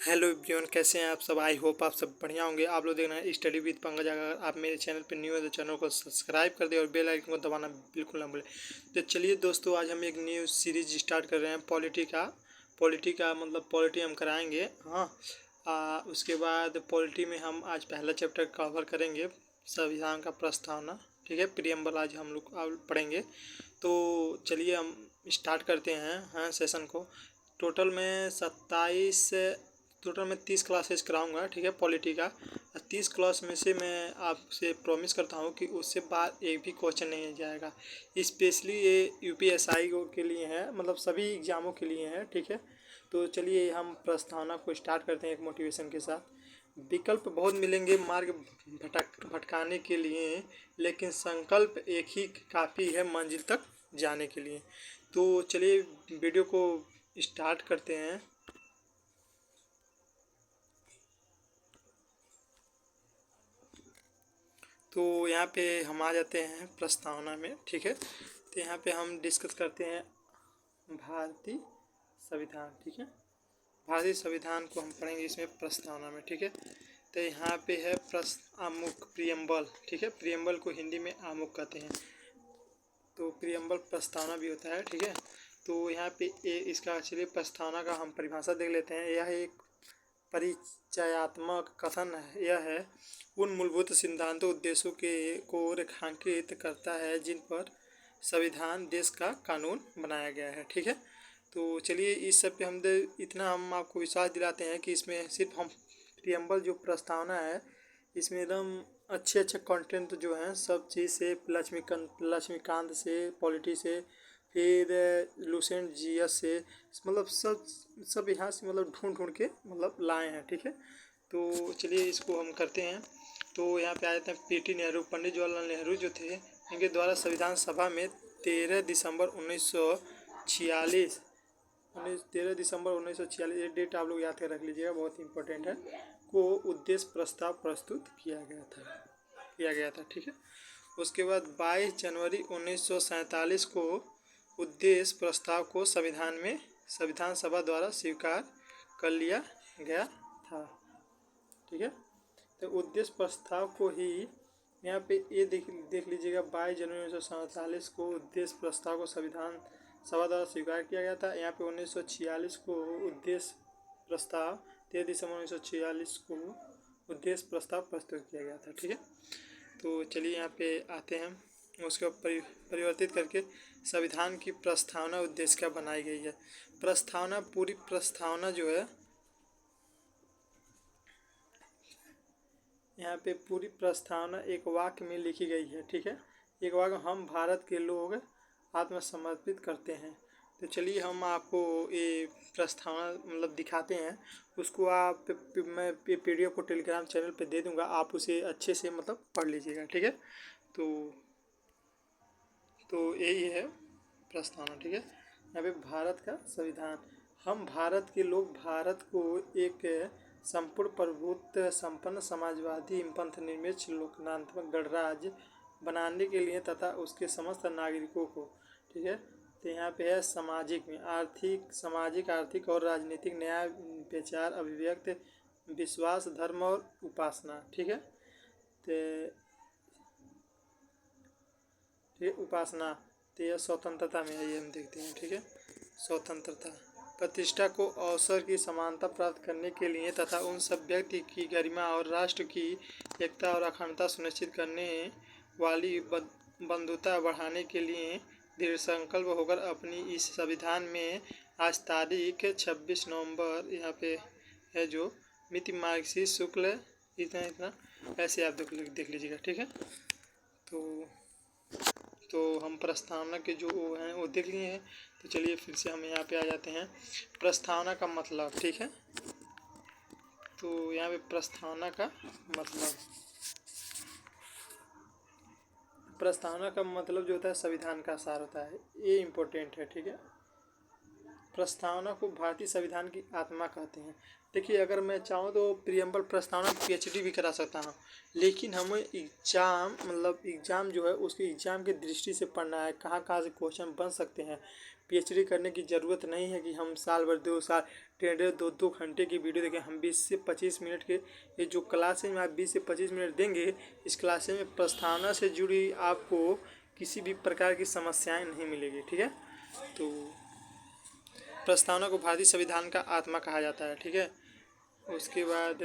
Hello everyone, कैसे हैं आप सब। आई होप आप सब बढ़िया होंगे। आप लोग देख रहे हैं स्टडी विद पंकज। अगर आप मेरे चैनल पर न्यू है तो चैनल को सब्सक्राइब कर दें और बेल आइकन को दबाना बिल्कुल ना भूलें। तो चलिए दोस्तों, आज हम एक न्यू सीरीज स्टार्ट कर रहे हैं पॉलिटी का मतलब पॉलिटी हम कराएंगे। हाँ, उसके बाद पॉलिटी में हम आज पहला चैप्टर कवर करेंगे, संविधान का प्रस्तावना। ठीक है, प्रियम्बल आज हम लोग पढ़ेंगे। तो चलिए हम स्टार्ट करते हैं सेशन को। टोटल में 30 क्लासेस कराऊंगा। ठीक है, पॉलिटी का। 30 क्लास में से मैं आपसे प्रॉमिस करता हूँ कि उससे बाद एक भी क्वेश्चन नहीं जाएगा। स्पेशली ये यूपीएसआई के लिए है, मतलब सभी एग्ज़ामों के लिए है। ठीक है, तो चलिए हम प्रस्तावना को स्टार्ट करते हैं एक मोटिवेशन के साथ। विकल्प बहुत मिलेंगे मार्ग भटकाने के लिए, लेकिन संकल्प एक ही काफ़ी है मंजिल तक जाने के लिए। तो चलिए वीडियो को स्टार्ट करते हैं। तो यहाँ पे हम आ जाते हैं प्रस्तावना में। ठीक है, तो यहाँ पे हम डिस्कस करते हैं भारतीय संविधान। ठीक है, भारतीय संविधान को हम पढ़ेंगे इसमें प्रस्तावना में। ठीक है, तो यहाँ पे है आमुख, प्रियम्बल। ठीक है, प्रियम्बल को हिंदी में आमुख कहते हैं, तो प्रियम्बल प्रस्तावना भी होता है। ठीक है, तो यहाँ पे इसका चलिए प्रस्तावना का हम परिभाषा देख लेते हैं। यह एक परिचयात्मक कथन है। यह है उन मूलभूत सिद्धांतों उद्देश्यों को रेखांकित करता है जिन पर संविधान देश का कानून बनाया गया है। ठीक है, तो चलिए इस सब पे इतना हम आपको विश्वास दिलाते हैं कि इसमें सिर्फ हम प्रियम्बल जो प्रस्तावना है इसमें एकदम अच्छे कंटेंट जो हैं सब चीज़ से, लक्ष्मीकांत से, पॉलिटी से, फिर लुसेंट जीएस से, मतलब सब यहाँ से मतलब ढूंढ के मतलब लाए हैं। ठीक है, तो चलिए इसको हम करते हैं। तो यहाँ पे आ जाते हैं पीटी नेहरू, पंडित जवाहरलाल नेहरू जो थे, इनके द्वारा संविधान सभा में 13 दिसंबर 1946 ये डेट आप लोग याद कर रख लीजिएगा, बहुत इंपॉर्टेंट है, को उद्देश्य प्रस्ताव प्रस्तुत किया गया था। ठीक है, उसके बाद 22 जनवरी 1947 को उद्देश्य प्रस्ताव को संविधान सभा द्वारा स्वीकार कर लिया गया था। ठीक है, तो उद्देश्य प्रस्ताव को ही यहाँ पे ये देख लीजिएगा, 22 जनवरी 1947 को उद्देश्य प्रस्ताव को संविधान सभा द्वारा स्वीकार किया गया था। यहाँ पे 1946 को उद्देश्य प्रस्ताव, 13 दिसंबर 1946 को उद्देश्य प्रस्ताव प्रस्तुत किया गया था। ठीक है, तो चलिए यहाँ पे आते हैं, उसको परिवर्तित करके संविधान की प्रस्तावना उद्देश्य क्या बनाई गई है। पूरी प्रस्तावना जो है, यहाँ पे पूरी प्रस्तावना एक वाक्य में लिखी गई है। ठीक है, एक वाक्य, हम भारत के लोग आत्मसमर्पित करते हैं। तो चलिए हम आपको ये प्रस्तावना मतलब दिखाते हैं। उसको मैं पीडीएफ को टेलीग्राम चैनल पे दे दूंगा, आप उसे अच्छे से मतलब पढ़ लीजिएगा। ठीक है, तो यही है प्रस्तावना। ठीक है, यहाँ पे भारत का संविधान, हम भारत के लोग भारत को एक संपूर्ण प्रभुत्व संपन्न समाजवादी पंथ निर्मित लोकतांत्रिक गणराज्य बनाने के लिए तथा उसके समस्त नागरिकों को। ठीक है, तो यहाँ पे है सामाजिक आर्थिक और राजनीतिक न्याय, विचार अभिव्यक्ति, विश्वास, धर्म और उपासना। ठीक है, तो उपासना, तो यह स्वतंत्रता में है, ये हम देखते हैं। ठीक है, स्वतंत्रता, प्रतिष्ठा को अवसर की समानता प्राप्त करने के लिए तथा उन सब व्यक्ति की गरिमा और राष्ट्र की एकता और अखंडता सुनिश्चित करने वाली बंधुता बढ़ाने के लिए दृढ़ संकल्प होकर अपनी इस संविधान में आज तारीख 26 नवंबर यहाँ पे है जो मिति मार्क्सिस्ट शुक्ल इतना ऐसे आप देख लीजिएगा। ठीक है, तो हम प्रस्तावना के जो हैं वो देख लिए हैं। तो चलिए फिर से हम यहाँ पे आ जाते हैं, प्रस्तावना का मतलब। ठीक है, तो यहाँ पे प्रस्तावना का मतलब जो होता है संविधान का सार होता है, ये इम्पोर्टेंट है। ठीक है, प्रस्तावना को भारतीय संविधान की आत्मा कहते हैं। देखिए, अगर मैं चाहूँ तो प्रियम्बल प्रस्तावना पीएचडी भी करा सकता हूँ, लेकिन हमें एग्ज़ाम जो है उसके एग्ज़ाम की दृष्टि से पढ़ना है, कहाँ कहाँ से क्वेश्चन बन सकते हैं। पीएचडी करने की ज़रूरत नहीं है कि हम साल भर 2 साल 1.5-2 घंटे की वीडियो देखें। हम 20 से 25 मिनट के ये जो क्लासेज में आप 20 से 25 मिनट देंगे, इस क्लासेज में प्रस्तावना से जुड़ी आपको किसी भी प्रकार की समस्याएं नहीं मिलेगी। ठीक है, तो प्रस्तावना को भारतीय संविधान का आत्मा कहा जाता है। ठीक है, उसके बाद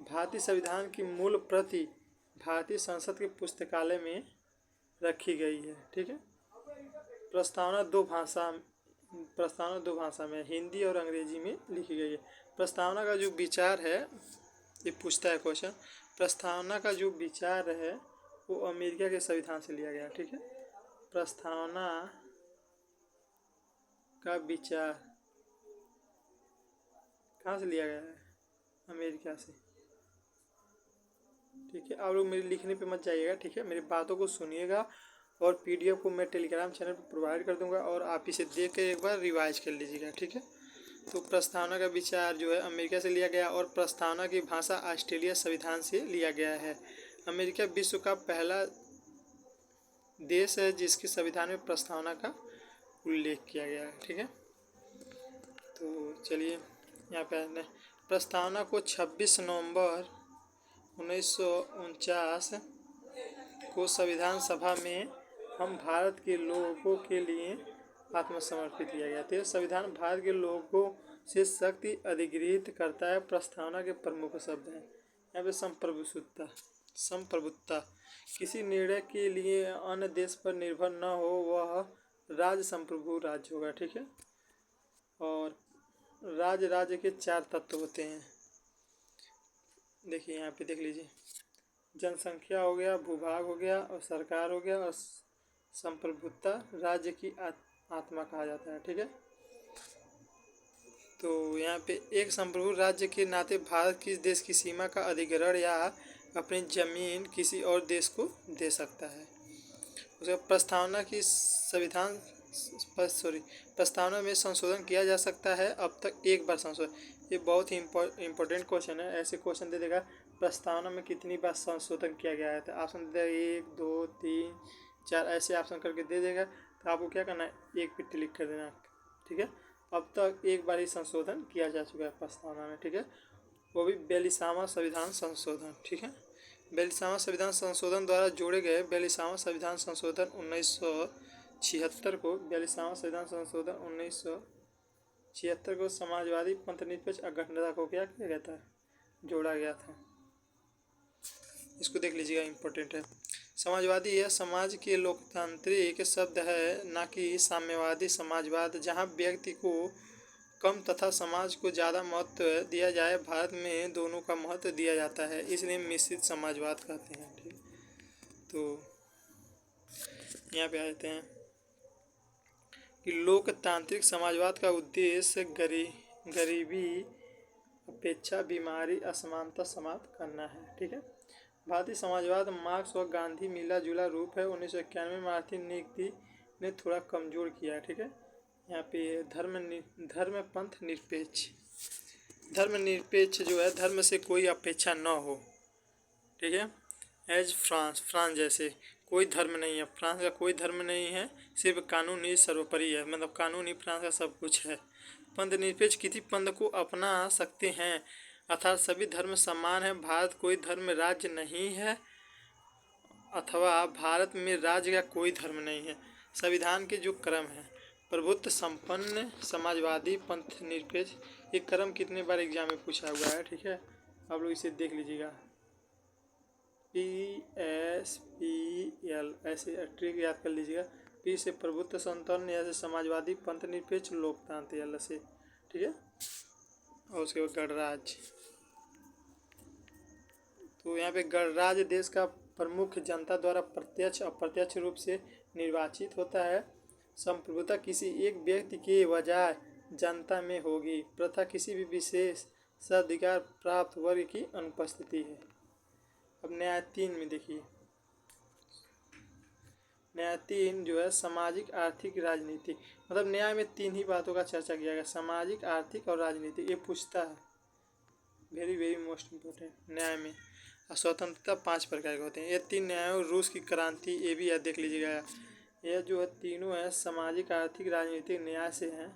भारतीय संविधान की मूल प्रति भारतीय संसद के पुस्तकालय में रखी गई है। ठीक है, प्रस्तावना दो भाषा में, हिंदी और अंग्रेजी में लिखी गई है। प्रस्तावना का जो विचार है, ये पूछता है क्वेश्चन, प्रस्तावना का जो विचार है वो अमेरिका के संविधान से लिया गया। ठीक है, प्रस्तावना का विचार कहाँ से लिया गया है? अमेरिका से। ठीक है, आप लोग मेरे लिखने पे मत जाइएगा। ठीक है, मेरी बातों को सुनिएगा और पीडीएफ को मैं टेलीग्राम चैनल पर प्रोवाइड कर दूंगा और आप इसे देख के एक बार रिवाइज कर लीजिएगा। ठीक है, तो प्रस्तावना का विचार जो है अमेरिका से लिया गया और प्रस्तावना की भाषा ऑस्ट्रेलिया संविधान से लिया गया है। अमेरिका विश्व का पहला देश है जिसके संविधान में प्रस्तावना का उल्लेख किया गया है। ठीक है, तो चलिए यहाँ पे प्रस्तावना को 26 नवंबर 1949 को संविधान सभा में हम भारत के लोगों के लिए आत्मसमर्पित किया गया था। संविधान भारत के लोगों से शक्ति अधिग्रहित करता है। प्रस्तावना के प्रमुख शब्द हैं यहाँ पे संप्रभुत्ता, किसी निर्णय के लिए अन्य देश पर निर्भर न हो, वह राज्य संप्रभु राज्य होगा। ठीक है, और राज्य के 4 तत्व होते हैं। देखिए यहाँ पे देख लीजिए, जनसंख्या हो गया, भूभाग हो गया और सरकार हो गया, और संप्रभुत्ता राज्य की आत्मा कहा जाता है। ठीक है, तो यहाँ पे एक संप्रभु राज्य के नाते भारत किस देश की सीमा का अधिग्रहण या अपनी जमीन किसी और देश को दे सकता है। उसका प्रस्तावना में संशोधन किया जा सकता है अब तक एक बार संशोधन। ये बहुत ही इम्पोर्टेंट क्वेश्चन है। ऐसे क्वेश्चन दे देगा, प्रस्तावना में कितनी बार संशोधन किया गया है, तो ऑप्शन दे देगा 1 2 3 4 ऐसे ऑप्शन करके दे देगा। तो आपको क्या करना है, एक पे क्लिक कर देना। ठीक है, अब तक एक बार ही संशोधन किया जा चुका है प्रस्तावना में। ठीक है, वो भी 42वां संविधान संशोधन। ठीक है, 42वां संविधान संशोधन द्वारा जोड़े गए 42वां संविधान संशोधन 1976 को 42वां संविधान संशोधन 1976 को समाजवादी पंथनिरपेक्ष अखंडता को क्या किया गया था, जोड़ा गया था। इसको देख लीजिएगा, इम्पोर्टेंट है। समाजवादी यह समाज के लोकतांत्रिक शब्द है, ना कि साम्यवादी समाजवाद जहां व्यक्ति को कम तथा समाज को ज़्यादा महत्व दिया जाए। भारत में दोनों का महत्व दिया जाता है, इसलिए मिश्रित समाजवाद कहते हैं। ठीक, तो यहाँ पे आते हैं कि लोकतांत्रिक समाजवाद का उद्देश्य गरीबी, अपेक्षा, बीमारी, असमानता समाप्त करना है। ठीक है, भारतीय समाजवाद मार्क्स और गांधी मिला जुला रूप है। 1991 में आर्थिक नीति ने थोड़ा कमजोर किया। ठीक है, यहाँ पे धर्मपंथ निरपेक्ष जो है, धर्म से कोई अपेक्षा न हो। ठीक है, एज फ्रांस जैसे कोई धर्म नहीं है, फ्रांस का कोई धर्म नहीं है, सिर्फ कानून ही सर्वोपरि है, मतलब कानून ही फ्रांस का सब कुछ है। पंथ निरपेक्ष किसी पंथ को अपना सकते हैं, अर्थात सभी धर्म समान है। भारत कोई धर्म राज्य नहीं है, अथवा भारत में राज्य का कोई धर्म नहीं है। संविधान के जो क्रम है, प्रभुत्व संपन्न, समाजवादी, पंथ निरपेक्ष, ये क्रम कितने बार एग्जाम में पूछा हुआ है। ठीक है, आप लोग इसे देख लीजिएगा, PSPL ऐसे ट्रिक याद कर लीजिएगा। P से प्रभुत्व संपन्न, या से समाजवादी, पंथ निरपेक्ष, लोकतांत्रिक, L से। ठीक है, और उसके बाद गणराज्य। तो यहाँ पे गणराज्य देश का प्रमुख जनता द्वारा प्रत्यक्ष अप्रत्यक्ष रूप से निर्वाचित होता है। संप्रभुता किसी एक व्यक्ति के बजाय जनता में होगी। प्रथा किसी भी विशेष अधिकार प्राप्त वर्ग की अनुपस्थिति है। अब न्याय 3 में देखिए, न्याय 3 जो है सामाजिक, आर्थिक, राजनीतिक। मतलब न्याय में 3 ही बातों का चर्चा किया गया, सामाजिक, आर्थिक और राजनीतिक। ये पूछता है, वेरी वेरी मोस्ट इम्पोर्टेंट न्याय में। और स्वतंत्रता 5 प्रकार के होते हैं। ये 3 न्याय, रूस की क्रांति, ये भी याद देख लीजिएगा। यह जो है तीनों है सामाजिक, आर्थिक, राजनीतिक न्याय से हैं।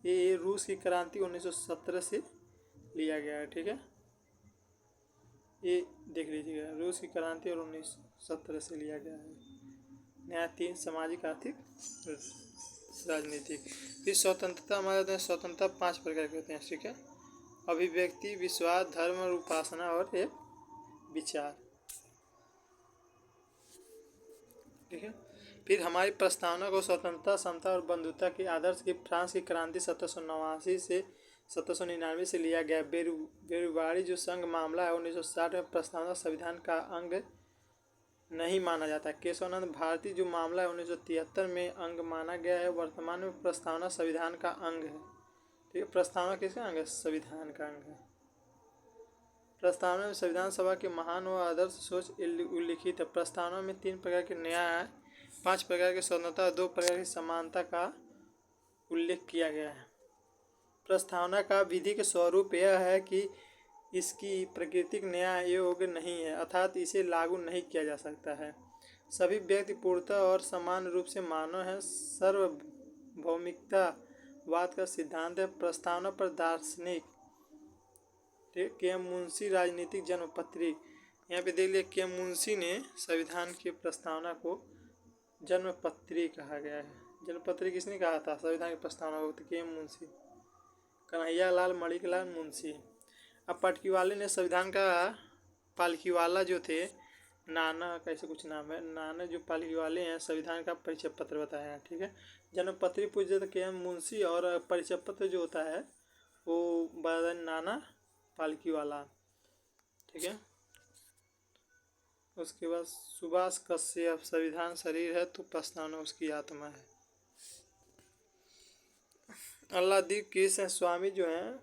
ये रूस की क्रांति 1917 से लिया गया है, ठीक है। ये देख लीजिएगा, रूस की क्रांति और 1917 से लिया गया है। न्याय 3 सामाजिक, आर्थिक, राजनीतिक। फिर स्वतंत्रता हमारे स्वतंत्रता 5 प्रकार के होते हैं, ठीक है। अभिव्यक्ति, विश्वास, धर्म और उपासना और एक विचार, ठीक है। फिर हमारी प्रस्तावना को स्वतंत्रता, समता और बंधुता के आदर्श की फ्रांस की क्रांति 1789 से 1799 से लिया गया। बेरुवाड़ी जो संघ मामला है 1960 में प्रस्तावना संविधान का अंग नहीं माना जाता। केशवानंद भारती जो मामला है 1973 में अंग माना गया है। वर्तमान में प्रस्तावना संविधान का अंग है, ठीक है। प्रस्तावना किसका अंग है? संविधान का अंग है। प्रस्तावना में संविधान सभा के महान व आदर्श सोच उल्लिखित है। प्रस्तावना में 3 प्रकार के न्याय, 5 प्रकार की स्वतंत्रता और 2 प्रकार की समानता का उल्लेख किया गया है। प्रस्तावना का विधिक स्वरूप यह है कि इसकी प्रकृतिक न्याय योग्य नहीं है, अर्थात इसे लागू नहीं किया जा सकता है। सभी व्यक्ति पूर्णतः और समान रूप से मानव हैं। सार्वभौमिकतावाद का सिद्धांत है। प्रस्तावना पर दार्शनिक के एम मुंशी राजनीतिक जन्मपत्री, यहाँ पे देख लिया के एम मुंशी ने संविधान की प्रस्तावना को जन्मपत्री कहा गया है। जन्मपत्री किसने कहा था संविधान की प्रस्तावना को? के एम मुंशी, कन्हैयालाल मणिकलाल मुंशी। अब पाटकीवाले ने संविधान का, पालकीवाला जो थे, नाना कैसे कुछ नाम है, नाना जो पालकीवाले हैं संविधान का परिचय पत्र बताया है, ठीक है। जन्मपत्री पूछते थे के एम मुंशी और परिचय पत्र जो होता है वो बता नाना पालकीवाला, ठीक है। उसके बाद सुभाष कश्यप, संविधान शरीर है तो प्रस्तावना उसकी आत्मा है। अल्लादीप कृष्ण स्वामी जो हैं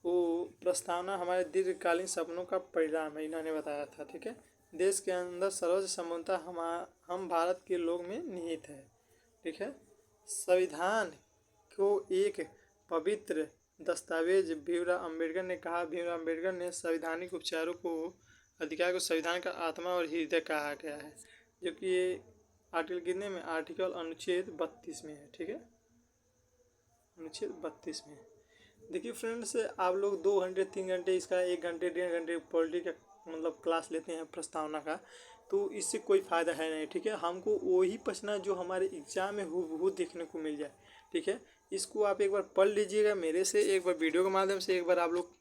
वो प्रस्तावना हमारे दीर्घकालीन सपनों का परिणाम है, इन्होंने बताया था, ठीक है। देश के अंदर सर्वोच्च समानता हम भारत के लोग में निहित है, ठीक है। संविधान को एक पवित्र दस्तावेज भीमराव अम्बेडकर ने कहा। भीमराव अम्बेडकर ने संवैधानिक उपचारों को अधिकार को संविधान का आत्मा और हृदय कहा गया है, जो कि ये आर्टिकल कितने में, आर्टिकल अनुच्छेद 32 में है, ठीक है। अनुच्छेद 32 में। देखिए फ्रेंड्स, आप लोग 2 घंटे 3 घंटे इसका 1 घंटे 1.5 घंटे पॉलिटी का मतलब क्लास लेते हैं प्रस्तावना का, तो इससे कोई फ़ायदा है नहीं, ठीक है। हमको वही प्रश्न जो हमारे एग्जाम में हूबहू देखने को मिल जाए, ठीक है। इसको आप एक बार पढ़ लीजिएगा मेरे से, एक बार वीडियो के माध्यम से, एक बार आप लोग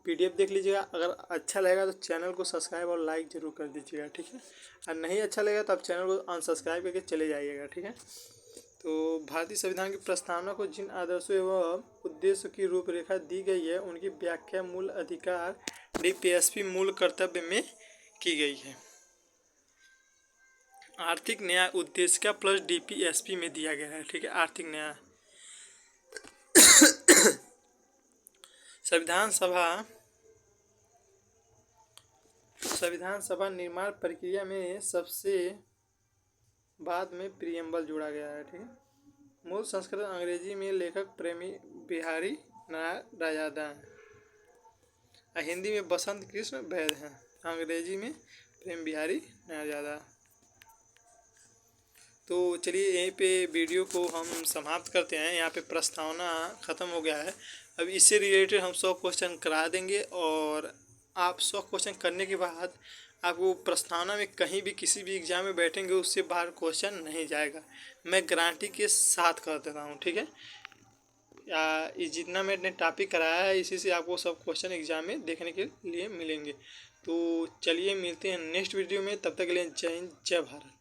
PDF देख लीजिएगा। अगर अच्छा लगेगा तो चैनल को सब्सक्राइब और लाइक ज़रूर कर दीजिएगा, ठीक है। और नहीं अच्छा लगेगा तो आप चैनल को अनसब्सक्राइब करके चले जाइएगा, ठीक है। तो भारतीय संविधान की प्रस्तावना को जिन आदर्शों एवं उद्देश्यों की रूपरेखा दी गई है उनकी व्याख्या मूल अधिकार DPSP मूल कर्तव्य में की गई है। आर्थिक न्याय उद्देश्य का प्लस DPSP में दिया गया है, ठीक है। आर्थिक न्याय संविधान सभा निर्माण प्रक्रिया में सबसे बाद में प्रियम्बल जोड़ा गया है, ठीक है। मूल संस्कृत अंग्रेजी में लेखक प्रेमी बिहारी नारायण राजादा हैं। हिंदी में बसंत कृष्ण वैद हैं। अंग्रेजी में प्रेम बिहारी नारायण। तो चलिए यहीं पे वीडियो को हम समाप्त करते हैं। यहाँ पे प्रस्तावना ख़त्म हो गया है। अब इससे रिलेटेड हम 100 क्वेश्चन करा देंगे और आप 100 क्वेश्चन करने के बाद आपको प्रस्तावना में कहीं भी किसी भी एग्ज़ाम में बैठेंगे उससे बाहर क्वेश्चन नहीं जाएगा, मैं गारंटी के साथ कर देता हूँ, ठीक है। या जितना मैंने टॉपिक कराया है इसी से आपको सब क्वेश्चन एग्ज़ाम में देखने के लिए मिलेंगे। तो चलिए मिलते हैं नेक्स्ट वीडियो में, तब तक के लिए जय हिंद जय भारत।